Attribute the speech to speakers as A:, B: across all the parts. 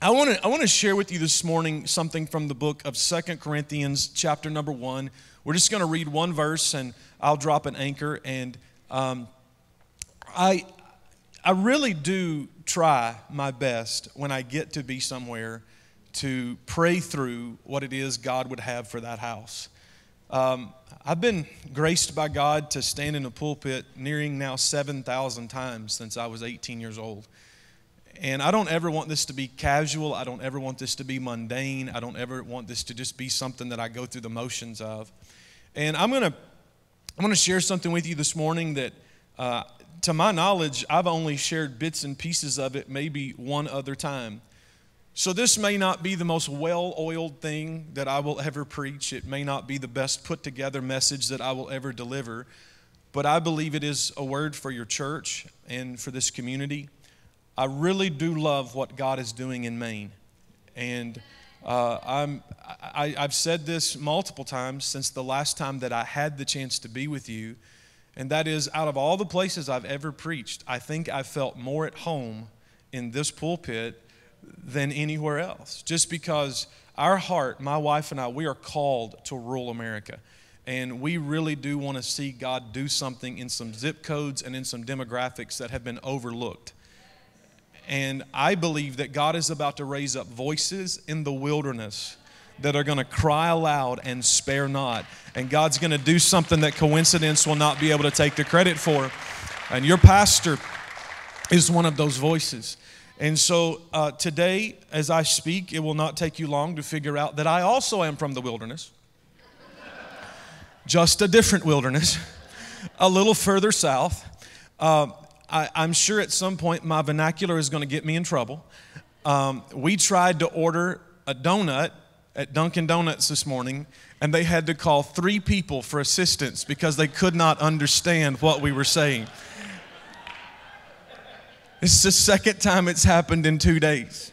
A: I want to share with you this morning something from the book of 2 Corinthians chapter number 1. We're just going to read one verse and I'll drop an anchor. And I really do try my best when I get to be somewhere to pray through what it is God would have for that house. I've been graced by God to stand in the pulpit nearing now 7,000 times since I was 18 years old. And I don't ever want this to be casual. I don't ever want this to be mundane. I don't ever want this to just be something that I go through the motions of. And I'm gonna share something with you this morning that, to my knowledge, I've only shared bits and pieces of it maybe one other time. So this may not be the most well-oiled thing that I will ever preach. It may not be the best put-together message that I will ever deliver. But I believe it is a word for your church and for this community. I really do love what God is doing in Maine. And I've said this multiple times since the last time that I had the chance to be with you. And that is, out of all the places I've ever preached, I think I felt more at home in this pulpit than anywhere else. Just because our heart, my wife and I, we are called to rural America. And we really do want to see God do something in some zip codes and in some demographics that have been overlooked. And I believe that God is about to raise up voices in the wilderness that are going to cry aloud and spare not. And God's going to do something that coincidence will not be able to take the credit for. And your pastor is one of those voices. And so today, as I speak, it will not take you long to figure out that I also am from the wilderness. Just a different wilderness, a little further south. I'm sure at some point my vernacular is going to get me in trouble. We tried to order a donut at Dunkin' Donuts this morning, and they had to call 3 people for assistance because they could not understand what we were saying. This is the second time it's happened in 2 days.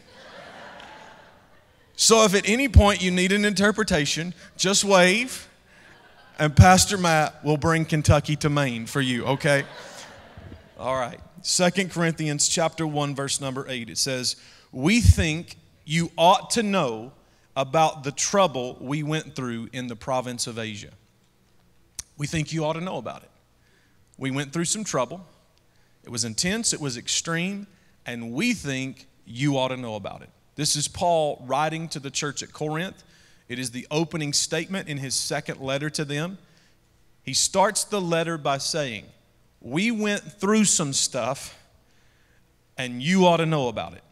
A: So if at any point you need an interpretation, just wave, and Pastor Matt will bring Kentucky to Maine for you, okay? All right, 2 Corinthians chapter 1, verse number 8, it says, "We think you ought to know about the trouble we went through in the province of Asia." We think you ought to know about it. We went through some trouble. It was intense, it was extreme, and we think you ought to know about it. This is Paul writing to the church at Corinth. It is the opening statement in his second letter to them. He starts the letter by saying, we went through some stuff, and you ought to know about it.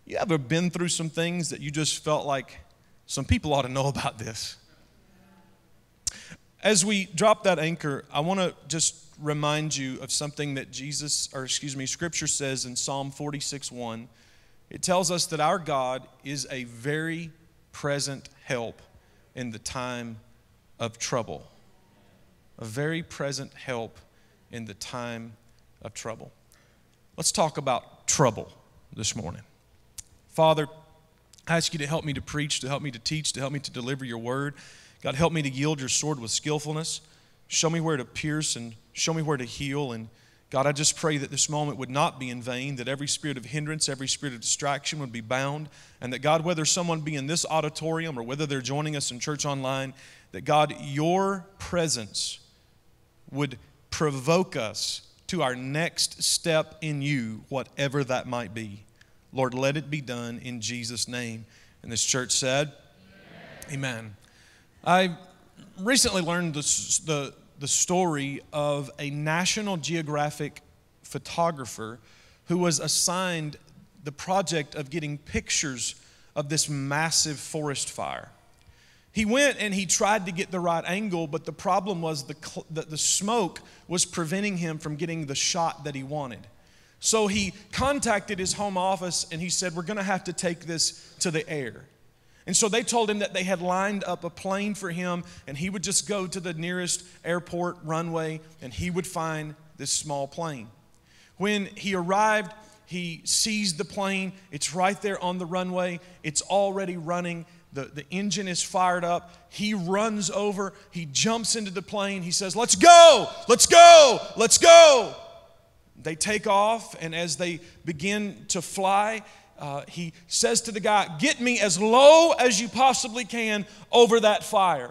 A: You ever been through some things that you just felt like some people ought to know about this? As we drop that anchor, I want to just remind you of something that Scripture says in Psalm 46:1. It tells us that our God is a very present help in the time of trouble. A very present help in the time of trouble. Let's talk about trouble this morning. Father, I ask you to help me to preach, to help me to teach, to help me to deliver your word. God, help me to yield your sword with skillfulness. Show me where to pierce and show me where to heal. And God, I just pray that this moment would not be in vain, that every spirit of hindrance, every spirit of distraction would be bound, and that God, whether someone be in this auditorium or whether they're joining us in church online, that God, your presence would provoke us to our next step in you, whatever that might be. Lord, let it be done in Jesus' name. And this church said, Amen. I recently learned the story of a National Geographic photographer who was assigned the project of getting pictures of this massive forest fire. He went and he tried to get the right angle, but the problem was the smoke was preventing him from getting the shot that he wanted. So he contacted his home office and he said, we're going to have to take this to the air. And so they told him that they had lined up a plane for him and he would just go to the nearest airport runway and he would find this small plane. When he arrived, he sees the plane. It's right there on the runway. It's already running. The engine is fired up. He runs over. He jumps into the plane. He says, let's go, let's go, let's go. They take off, and as they begin to fly, he says to the guy, get me as low as you possibly can over that fire.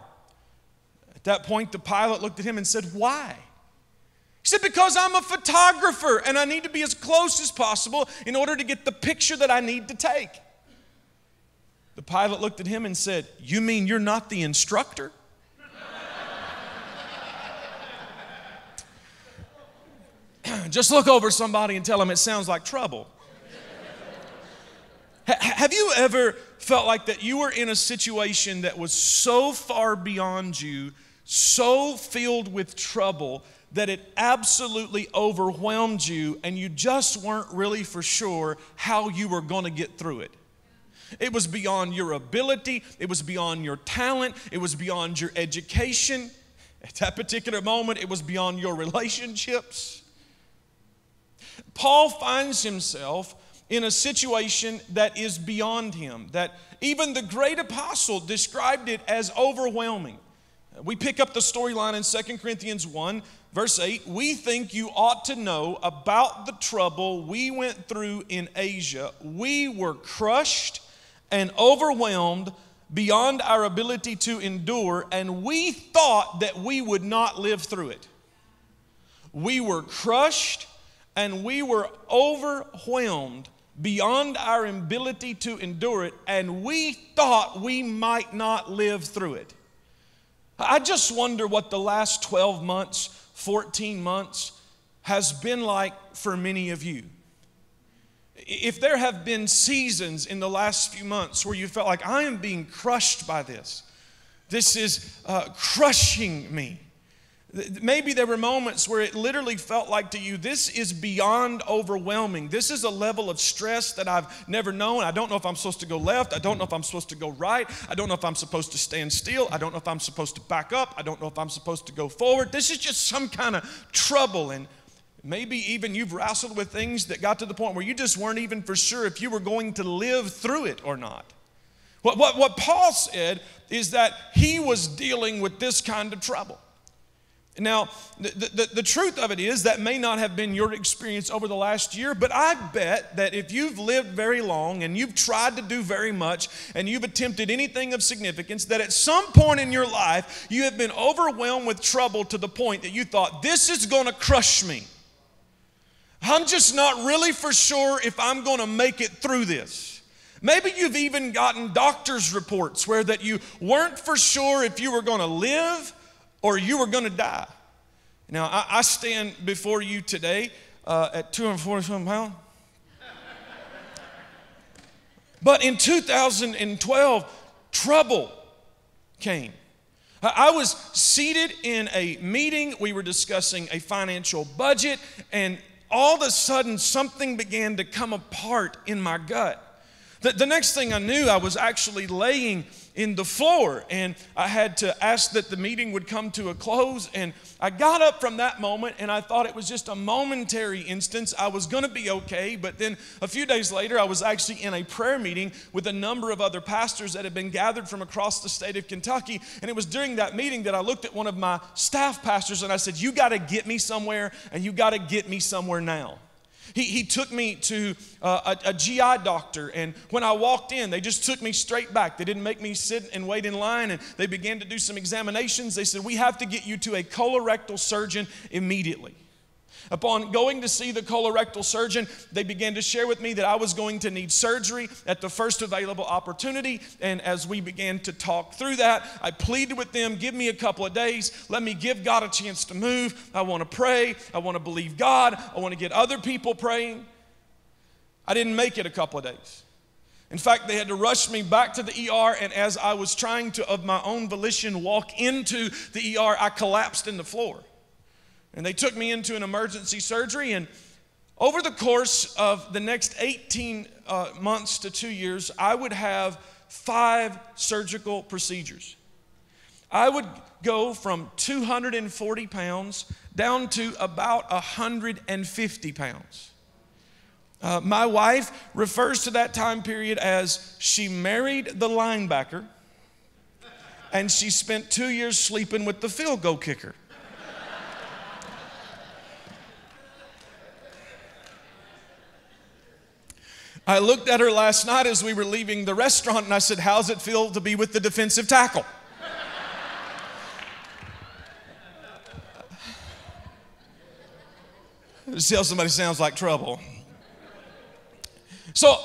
A: At that point, the pilot looked at him and said, why? He said, because I'm a photographer and I need to be as close as possible in order to get the picture that I need to take. The pilot looked at him and said, you mean you're not the instructor? Just look over somebody and tell them it sounds like trouble. Have you ever felt like that you were in a situation that was so far beyond you, so filled with trouble, that it absolutely overwhelmed you and you just weren't really for sure how you were going to get through it? It was beyond your ability. It was beyond your talent. It was beyond your education. At that particular moment, it was beyond your relationships. Paul finds himself in a situation that is beyond him, that even the great apostle described it as overwhelming. We pick up the storyline in 2 Corinthians 1, verse 8. We think you ought to know about the trouble we went through in Asia. We were crushed and overwhelmed beyond our ability to endure, and we thought that we would not live through it. We were crushed and we were overwhelmed beyond our ability to endure it, and we thought we might not live through it. I just wonder what the last 12 months, 14 months has been like for many of you. If there have been seasons in the last few months where you felt like, I am being crushed by this. This is crushing me. Maybe there were moments where it literally felt like to you, this is beyond overwhelming. This is a level of stress that I've never known. I don't know if I'm supposed to go left. I don't know if I'm supposed to go right. I don't know if I'm supposed to stand still. I don't know if I'm supposed to back up. I don't know if I'm supposed to go forward. This is just some kind of trouble. And maybe even you've wrestled with things that got to the point where you just weren't even for sure if you were going to live through it or not. What Paul said is that he was dealing with this kind of trouble. Now, the truth of it is that may not have been your experience over the last year, but I bet that if you've lived very long and you've tried to do very much and you've attempted anything of significance, that at some point in your life you have been overwhelmed with trouble to the point that you thought, this is going to crush me. I'm just not really for sure if I'm going to make it through this. Maybe you've even gotten doctor's reports where that you weren't for sure if you were going to live or you were going to die. Now, I stand before you today at 240-some pounds. But in 2012, trouble came. I was seated in a meeting. We were discussing a financial budget, and all of a sudden, something began to come apart in my gut. The next thing I knew, I was actually laying in the floor, and I had to ask that the meeting would come to a close. And I got up from that moment, and I thought it was just a momentary instance. I was going to be okay. But then a few days later, I was actually in a prayer meeting with a number of other pastors that had been gathered from across the state of Kentucky. And it was during that meeting that I looked at one of my staff pastors and I said, you got to get me somewhere, and you got to get me somewhere now. He took me to a GI doctor, and when I walked in, they just took me straight back. They didn't make me sit and wait in line, and they began to do some examinations. They said, we have to get you to a colorectal surgeon immediately. Upon going to see the colorectal surgeon, they began to share with me that I was going to need surgery at the first available opportunity. And as we began to talk through that, I pleaded with them, give me a couple of days. Let me give God a chance to move. I want to pray. I want to believe God. I want to get other people praying. I didn't make it a couple of days. In fact, they had to rush me back to the ER, and as I was trying to, of my own volition, walk into the ER, I collapsed in the floor. And they took me into an emergency surgery, and over the course of the next 18 months to 2 years, I would have 5 surgical procedures. I would go from 240 pounds down to about 150 pounds. My wife refers to that time period as she married the linebacker and she spent 2 years sleeping with the field goal kicker. I looked at her last night as we were leaving the restaurant and I said, how's it feel to be with the defensive tackle? See how somebody sounds like trouble. So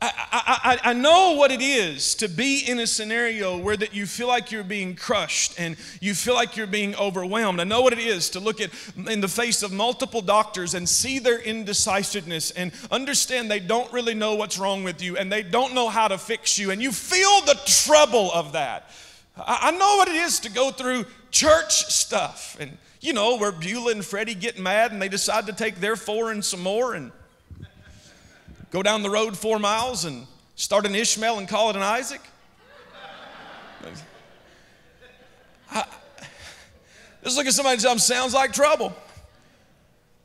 A: I know what it is to be in a scenario where that you feel like you're being crushed and you feel like you're being overwhelmed. I know what it is to look at in the face of multiple doctors and see their indecisiveness and understand they don't really know what's wrong with you and they don't know how to fix you, and you feel the trouble of that. I know what it is to go through church stuff, and you know, where Beulah and Freddie get mad and they decide to take their 4 and some more and go down the road 4 miles and start an Ishmael and call it an Isaac. Just look at somebody and tell them, sounds like trouble.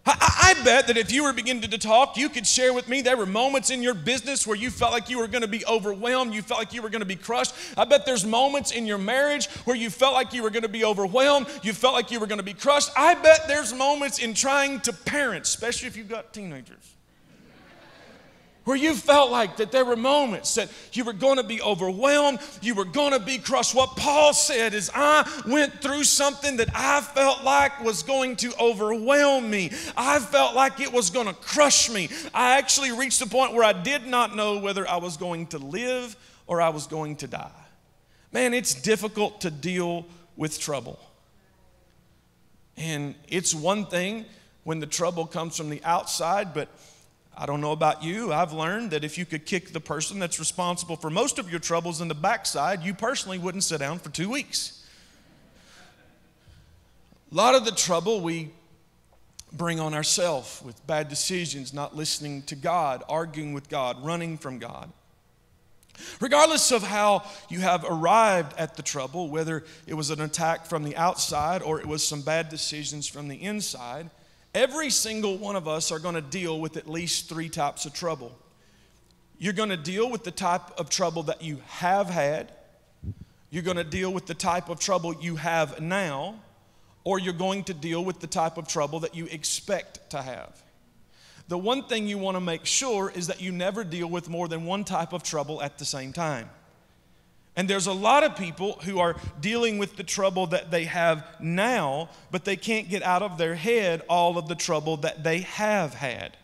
A: I bet that if you were beginning to talk, you could share with me there were moments in your business where you felt like you were going to be overwhelmed. You felt like you were going to be crushed. I bet there's moments in your marriage where you felt like you were going to be overwhelmed. You felt like you were going to be crushed. I bet there's moments in trying to parent, especially if you've got teenagers, where you felt like that there were moments that you were going to be overwhelmed, you were going to be crushed. What Paul said is, I went through something that I felt like was going to overwhelm me. I felt like it was going to crush me. I actually reached the point where I did not know whether I was going to live or I was going to die. Man, it's difficult to deal with trouble. And it's one thing when the trouble comes from the outside, but I don't know about you, I've learned that if you could kick the person that's responsible for most of your troubles in the backside, you personally wouldn't sit down for 2 weeks. A lot of the trouble we bring on ourselves with bad decisions, not listening to God, arguing with God, running from God. Regardless of how you have arrived at the trouble, whether it was an attack from the outside or it was some bad decisions from the inside, every single one of us are going to deal with at least 3 types of trouble. You're going to deal with the type of trouble that you have had. You're going to deal with the type of trouble you have now. Or you're going to deal with the type of trouble that you expect to have. The one thing you want to make sure is that you never deal with more than one type of trouble at the same time. And there's a lot of people who are dealing with the trouble that they have now, but they can't get out of their head all of the trouble that they have had.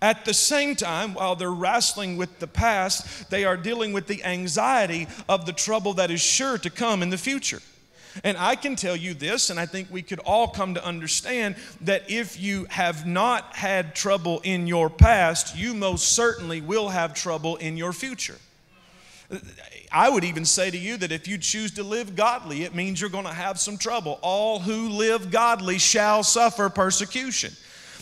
A: At the same time, while they're wrestling with the past, they are dealing with the anxiety of the trouble that is sure to come in the future. And I can tell you this, and I think we could all come to understand that if you have not had trouble in your past, you most certainly will have trouble in your future. I would even say to you that if you choose to live godly, it means you're going to have some trouble. All who live godly shall suffer persecution.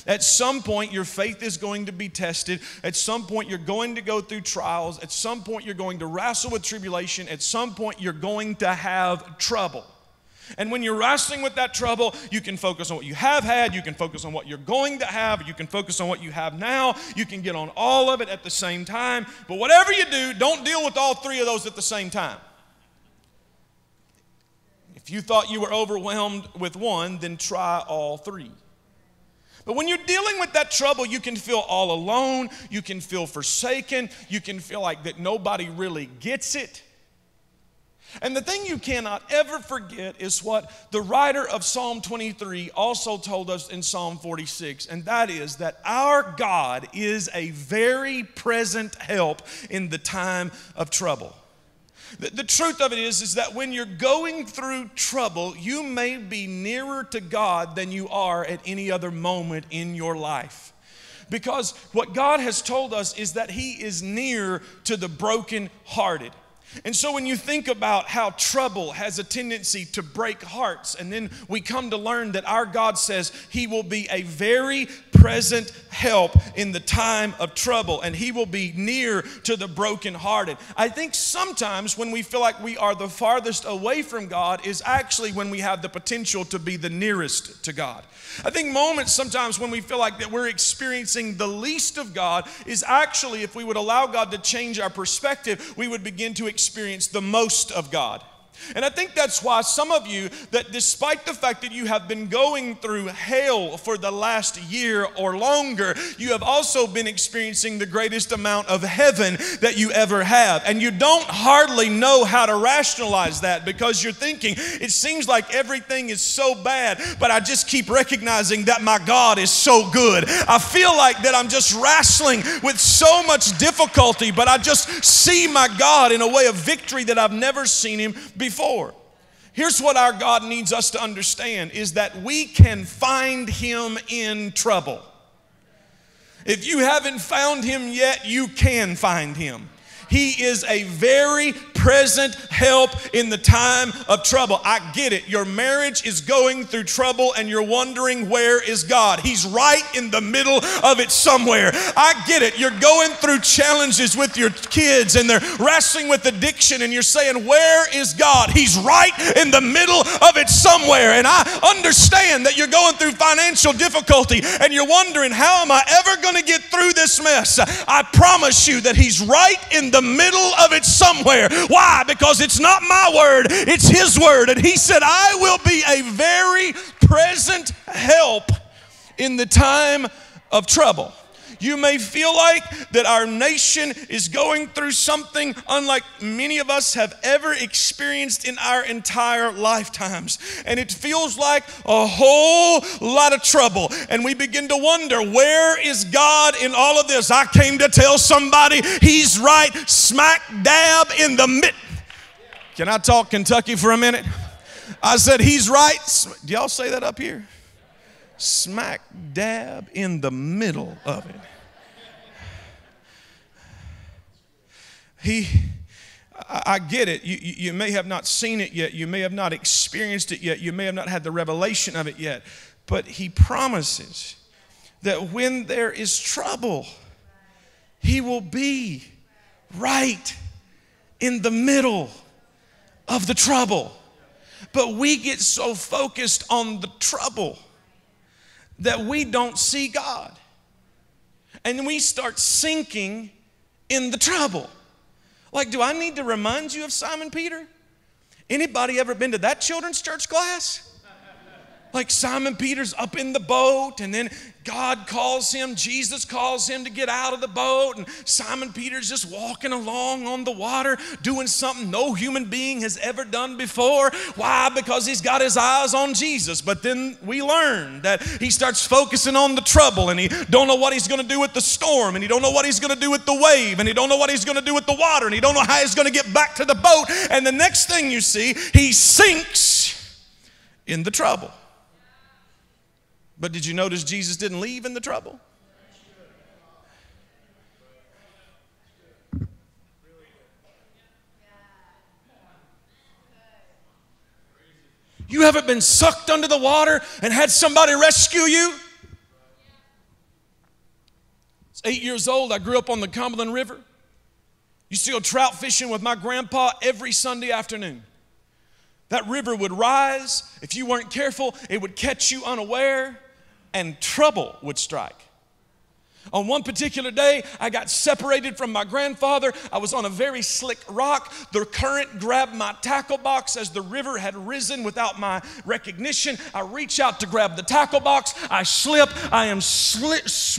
A: At some point, your faith is going to be tested. At some point, you're going to go through trials. At some point, you're going to wrestle with tribulation. At some point, you're going to have trouble. And when you're wrestling with that trouble, you can focus on what you have had, you can focus on what you're going to have, you can focus on what you have now, you can get on all of it at the same time. But whatever you do, don't deal with all 3 of those at the same time. If you thought you were overwhelmed with one, then try all 3. But when you're dealing with that trouble, you can feel all alone, you can feel forsaken, you can feel like that nobody really gets it. And the thing you cannot ever forget is what the writer of Psalm 23 also told us in Psalm 46, and that is that our God is a very present help in the time of trouble. The truth of it is that when you're going through trouble, you may be nearer to God than you are at any other moment in your life. Because what God has told us is that He is near to the brokenhearted. And so when you think about how trouble has a tendency to break hearts, and then we come to learn that our God says He will be a very present help in the time of trouble, and He will be near to the brokenhearted. I think sometimes when we feel like we are the farthest away from God is actually when we have the potential to be the nearest to God. I think moments sometimes when we feel like that we're experiencing the least of God is actually, if we would allow God to change our perspective, we would begin to experience the most of God. And I think that's why some of you, that despite the fact that you have been going through hell for the last year or longer, you have also been experiencing the greatest amount of heaven that you ever have. And you don't hardly know how to rationalize that, because you're thinking, it seems like everything is so bad, but I just keep recognizing that my God is so good. I feel like that I'm just wrestling with so much difficulty, but I just see my God in a way of victory that I've never seen him before. Here's what our God needs us to understand, is that we can find him in trouble. If you haven't found him yet, you can find him. He is a very present help in the time of trouble. I get it. Your marriage is going through trouble and you're wondering, where is God? He's right in the middle of it somewhere. I get it. You're going through challenges with your kids and they're wrestling with addiction and you're saying, where is God? He's right in the middle of it somewhere. And I understand that you're going through financial difficulty and you're wondering, how am I ever going to get through this mess? I promise you that he's right in the middle of it somewhere. Why? Because it's not my word, it's his word. And he said, I will be a very present help in the time of trouble. You may feel like that our nation is going through something unlike many of us have ever experienced in our entire lifetimes. And it feels like a whole lot of trouble. And we begin to wonder, where is God in all of this? I came to tell somebody he's right smack dab in the middle. Can I talk Kentucky for a minute? I said he's right. Do y'all say that up here? Smack dab in the middle of it. I get it. You may have not seen it yet. You may have not experienced it yet. You may have not had the revelation of it yet. But he promises that when there is trouble, he will be right in the middle of the trouble. But we get so focused on the trouble that we don't see God. And we start sinking in the trouble. Like, do I need to remind you of Simon Peter? Anybody ever been to that children's church class? Like Simon Peter's up in the boat and then God calls him, Jesus calls him to get out of the boat, and Simon Peter's just walking along on the water doing something no human being has ever done before. Why? Because he's got his eyes on Jesus. But then we learn that he starts focusing on the trouble and he don't know what he's going to do with the storm, and he don't know what he's going to do with the wave, and he don't know what he's going to do with the water, and he don't know how he's going to get back to the boat. And the next thing you see, he sinks in the trouble. But did you notice Jesus didn't leave in the trouble? You haven't been sucked under the water and had somebody rescue you? I was 8 years old. I grew up on the Cumberland River. Used to go trout fishing with my grandpa every Sunday afternoon. That river would rise. If you weren't careful, it would catch you unaware, and trouble would strike. On one particular day, I got separated from my grandfather. I was on a very slick rock. The current grabbed my tackle box as the river had risen without my recognition. I reach out to grab the tackle box. I slip. I am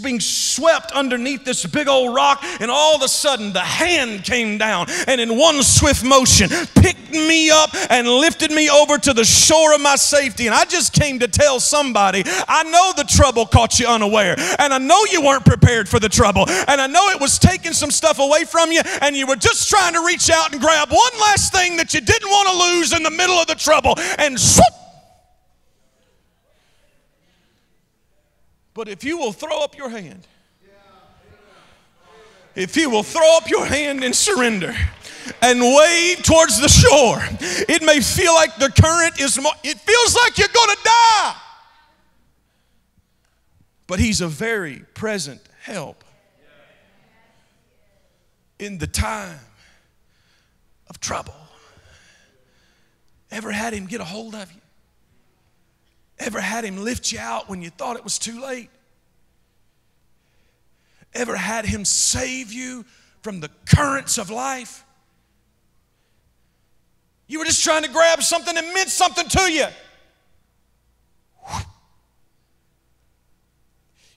A: being swept underneath this big old rock, and all of a sudden, the hand came down and in one swift motion picked me up and lifted me over to the shore of my safety. And I just came to tell somebody, I know the trouble caught you unaware, and I know you weren't prepared for the trouble, and I know it was taking some stuff away from you, and you were just trying to reach out and grab one last thing that you didn't want to lose in the middle of the trouble, and swoop. But if you will throw up your hand, if you will throw up your hand and surrender and wade towards the shore, it may feel like the current is more, it feels like you're going to die. But he's a very present help in the time of trouble. Ever had him get a hold of you? Ever had him lift you out when you thought it was too late? Ever had him save you from the currents of life? You were just trying to grab something that meant something to you.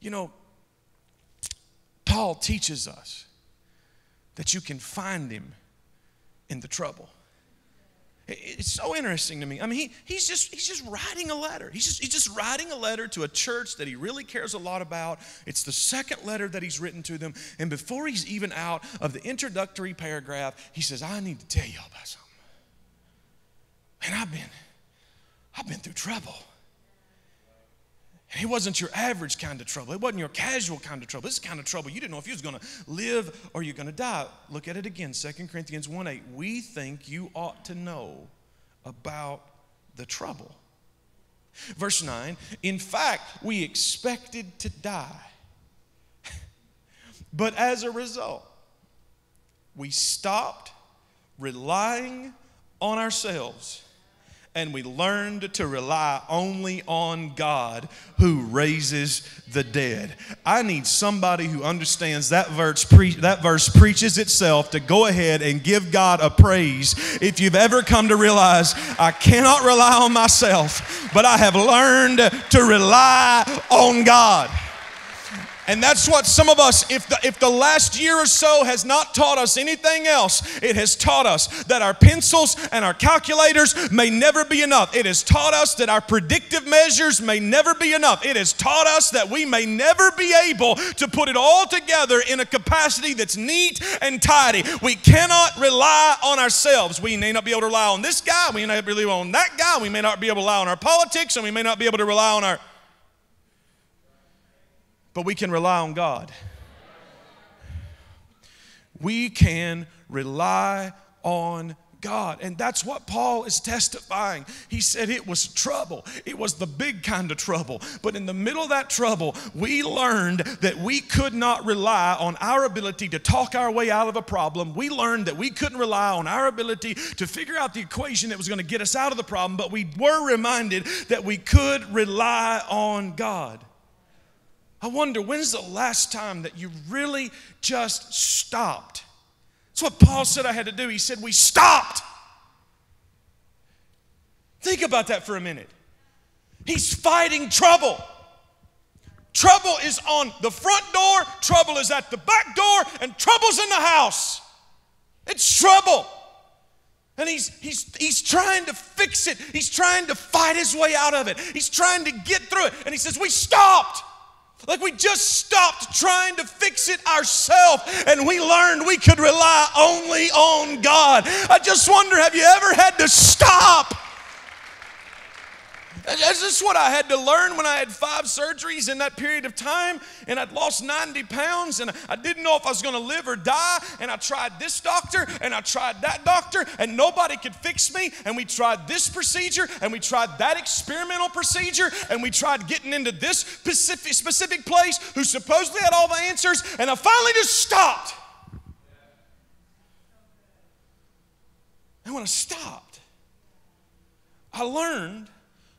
A: You know, Paul teaches us that you can find him in the trouble. It's so interesting to me. I mean, he's just writing a letter. He's just writing a letter to a church that he really cares a lot about. It's the second letter that he's written to them. And before he's even out of the introductory paragraph, he says, I need to tell y'all about something. And I've been through trouble. And it wasn't your average kind of trouble. It wasn't your casual kind of trouble. This is the kind of trouble you didn't know if you was going to live or you're going to die. Look at it again, 2 Corinthians 1:8. We think you ought to know about the trouble. Verse 9, in fact, we expected to die. But as a result, we stopped relying on ourselves. And we learned to rely only on God who raises the dead. I need somebody who understands that verse preaches itself to go ahead and give God a praise. If you've ever come to realize, I cannot rely on myself, but I have learned to rely on God. And that's what some of us, if the last year or so has not taught us anything else, it has taught us that our pencils and our calculators may never be enough. It has taught us that our predictive measures may never be enough. It has taught us that we may never be able to put it all together in a capacity that's neat and tidy. We cannot rely on ourselves. We may not be able to rely on this guy. We may not be able to rely on that guy. We may not be able to rely on our politics, and we may not be able to rely on our... But we can rely on God. We can rely on God. And that's what Paul is testifying. He said it was trouble. It was the big kind of trouble. But in the middle of that trouble, we learned that we could not rely on our ability to talk our way out of a problem. We learned that we couldn't rely on our ability to figure out the equation that was going to get us out of the problem. But we were reminded that we could rely on God. I wonder, when's the last time that you really just stopped? That's what Paul said I had to do. He said, we stopped. Think about that for a minute. He's fighting trouble. Trouble is on the front door, trouble is at the back door, and trouble's in the house. It's trouble. And he's trying to fix it. He's trying to fight his way out of it. He's trying to get through it. And he says, we stopped. Like we just stopped trying to fix it ourselves, and we learned we could rely only on God. I just wonder, have you ever had to stop? Is this what I had to learn when I had 5 surgeries in that period of time, and I'd lost 90 pounds, and I didn't know if I was going to live or die, and I tried this doctor, and I tried that doctor, and nobody could fix me, and we tried this procedure, and we tried that experimental procedure, and we tried getting into this specific place who supposedly had all the answers, and I finally just stopped. And when I stopped, I learned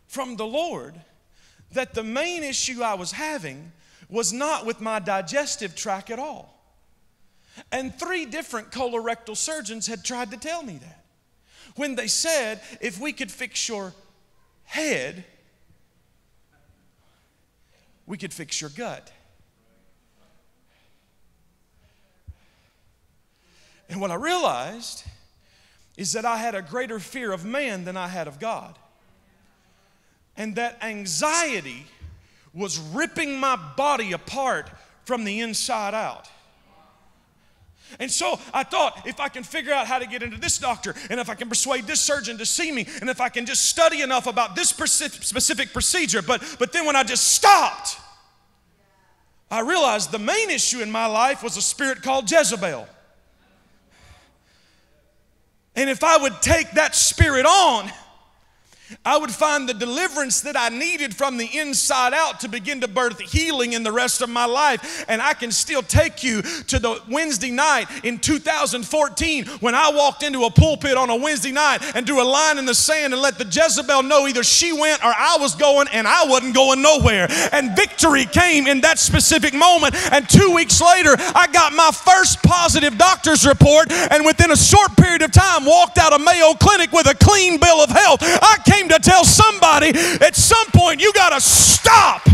A: from the Lord that the main issue I was having was not with my digestive tract at all. And 3 different colorectal surgeons had tried to tell me that. When they said, if we could fix your head, we could fix your gut. And what I realized is that I had a greater fear of man than I had of God. And that anxiety was ripping my body apart from the inside out. And so I thought, if I can figure out how to get into this doctor, and if I can persuade this surgeon to see me, and if I can just study enough about this specific procedure, but then when I just stopped, I realized the main issue in my life was a spirit called Jezebel. And if I would take that spirit on, I would find the deliverance that I needed from the inside out to begin to birth healing in the rest of my life. And I can still take you to the Wednesday night in 2014 when I walked into a pulpit on a Wednesday night and drew a line in the sand and let the Jezebel know either she went or I was going, and I wasn't going nowhere. And victory came in that specific moment. And 2 weeks later, I got my first positive doctor's report, and within a short period of time walked out of Mayo Clinic with a clean bill of health. I came to tell somebody at some point you got to stop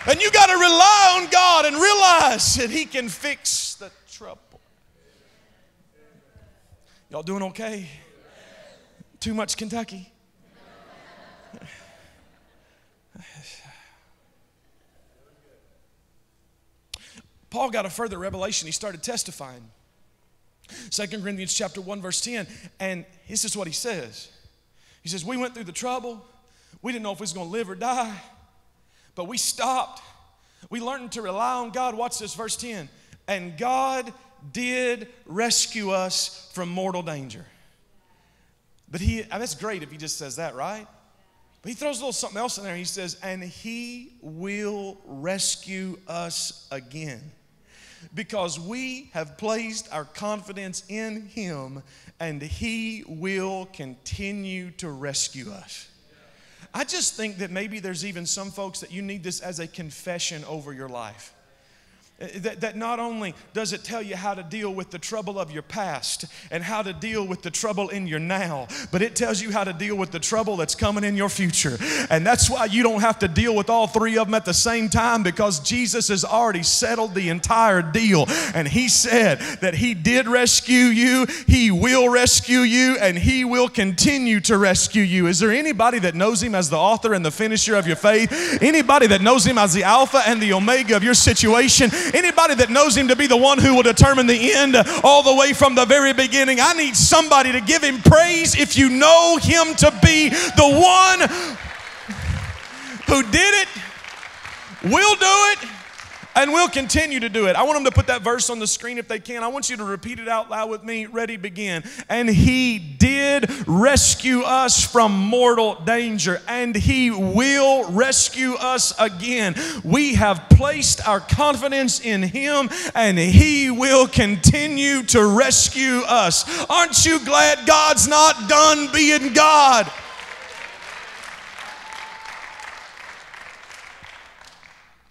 A: and you got to rely on God and realize that He can fix the trouble. Y'all doing okay? Too much Kentucky? Paul got a further revelation. He started testifying. 2 Corinthians chapter 1 verse 10, and this is what he says. He says, we went through the trouble. We didn't know if we was going to live or die, but we stopped. We learned to rely on God. Watch this, verse 10. And God did rescue us from mortal danger. But that's great if he just says that, right? But he throws a little something else in there. He says, and He will rescue us again, because we have placed our confidence in Him, and He will continue to rescue us. I just think that maybe there's even some folks that you need this as a confession over your life. That not only does it tell you how to deal with the trouble of your past and how to deal with the trouble in your now, but it tells you how to deal with the trouble that's coming in your future. And that's why you don't have to deal with all three of them at the same time, because Jesus has already settled the entire deal. And He said that He did rescue you, He will rescue you, and He will continue to rescue you. Is there anybody that knows Him as the author and the finisher of your faith? Anybody that knows Him as the Alpha and the Omega of your situation? Anybody that knows Him to be the one who will determine the end all the way from the very beginning? I need somebody to give Him praise if you know Him to be the one who did it, will do it, and will continue to do it. I want them to put that verse on the screen if they can. I want you to repeat it out loud with me. Ready, begin. And He did rescue us from mortal danger, and He will rescue us again. We have placed our confidence in Him, and He will continue to rescue us. Aren't you glad God's not done being God?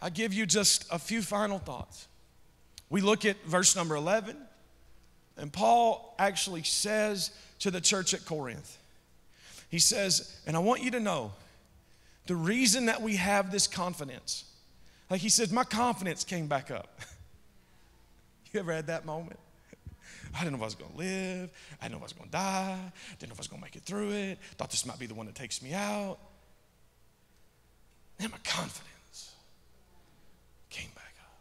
A: I give you just a few final thoughts. We look at verse number 11, and Paul actually says to the church at Corinth, he says, and I want you to know, the reason that we have this confidence, like he says, my confidence came back up. You ever had that moment? I didn't know if I was going to live. I didn't know if I was going to die. Didn't know if I was going to make it through it. Thought this might be the one that takes me out. And my confidence came back up.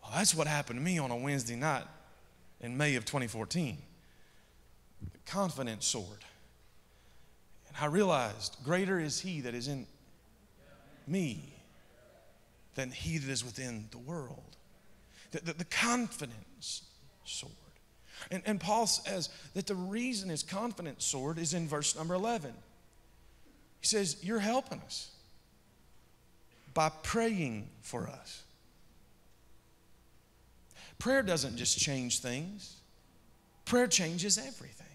A: Well, that's what happened to me on a Wednesday night in May of 2014. The confidence soared. And I realized greater is He that is in me than he that is within the world. The confidence soared. And Paul says that the reason his confidence soared is in verse number 11. He says, you're helping us by praying for us. Prayer doesn't just change things. Prayer changes everything.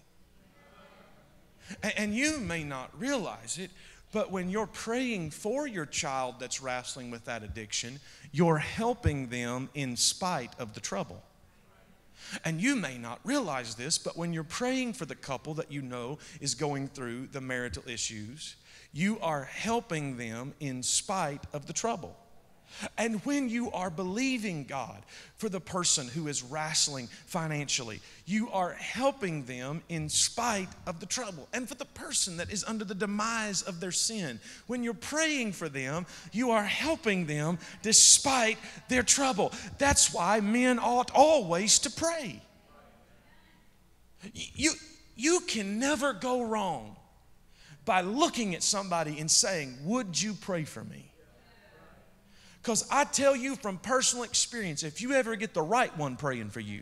A: And you may not realize it, but when you're praying for your child that's wrestling with that addiction, you're helping them in spite of the trouble. And you may not realize this, but when you're praying for the couple that you know is going through the marital issues, you are helping them in spite of the trouble. And when you are believing God for the person who is wrestling financially, you are helping them in spite of the trouble. And for the person that is under the demise of their sin, when you're praying for them, you are helping them despite their trouble. That's why men ought always to pray. You can never go wrong by looking at somebody and saying, would you pray for me? Because I tell you from personal experience, if you ever get the right one praying for you,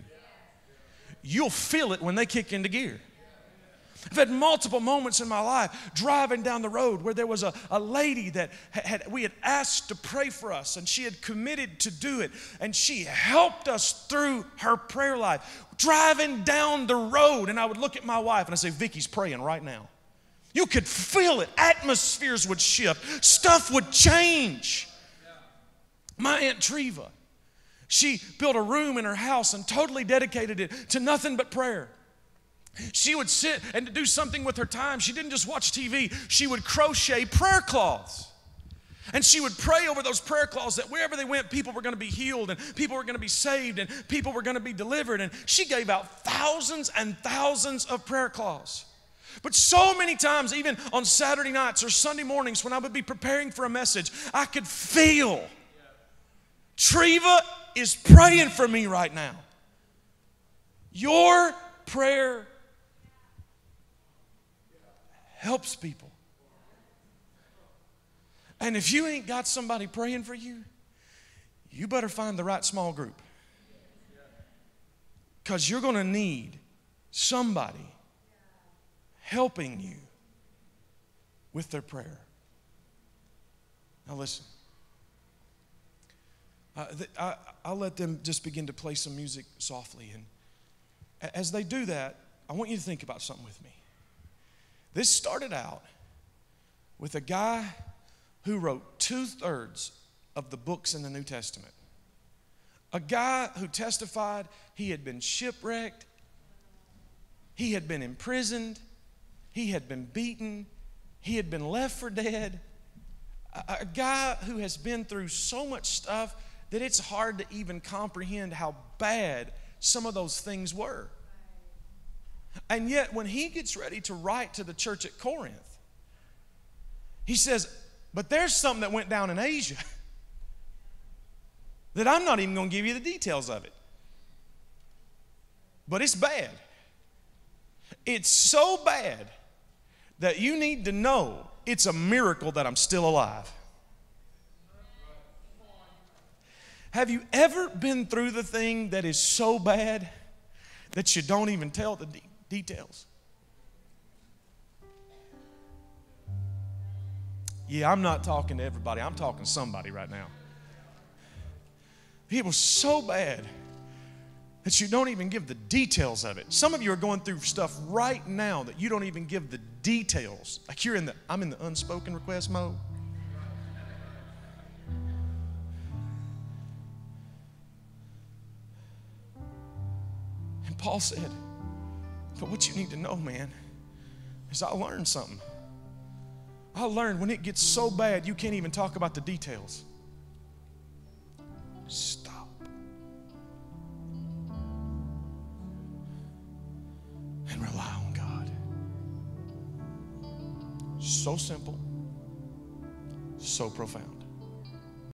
A: you'll feel it when they kick into gear. I've had multiple moments in my life driving down the road where there was a lady that we had asked to pray for us, and she had committed to do it, and she helped us through her prayer life. Driving down the road, and I would look at my wife and I say, Vicky's praying right now. You could feel it. Atmospheres would shift. Stuff would change. My Aunt Treva, she built a room in her house and totally dedicated it to nothing but prayer. She would sit and to do something with her time. She didn't just watch TV. She would crochet prayer cloths. And she would pray over those prayer cloths that wherever they went, people were going to be healed and people were going to be saved and people were going to be delivered. And she gave out thousands and thousands of prayer cloths. But so many times, even on Saturday nights or Sunday mornings when I would be preparing for a message, I could feel Treva is praying for me right now. Your prayer helps people. And if you ain't got somebody praying for you, you better find the right small group. Because you're going to need somebody helping you with their prayer. Now listen. I'll let them just begin to play some music softly. And as they do that, I want you to think about something with me. This started out with a guy who wrote 2/3 of the books in the New Testament. A guy who testified he had been shipwrecked, he had been imprisoned, he had been beaten, he had been left for dead. A guy who has been through so much stuff that it's hard to even comprehend how bad some of those things were. And yet, when he gets ready to write to the church at Corinth, he says, but there's something that went down in Asia that I'm not even going to give you the details of it. But it's bad. It's so bad that you need to know it's a miracle that I'm still alive. Have you ever been through the thing that is so bad that you don't even tell the details? Yeah, I'm not talking to everybody. I'm talking to somebody right now. It was so bad that you don't even give the details of it. Some of you are going through stuff right now that you don't even give the details. Like I'm in the unspoken request mode. And Paul said, but what you need to know, man, is I learned something. I learned when it gets so bad, you can't even talk about the details. Stop. And rely on God. So simple, so profound.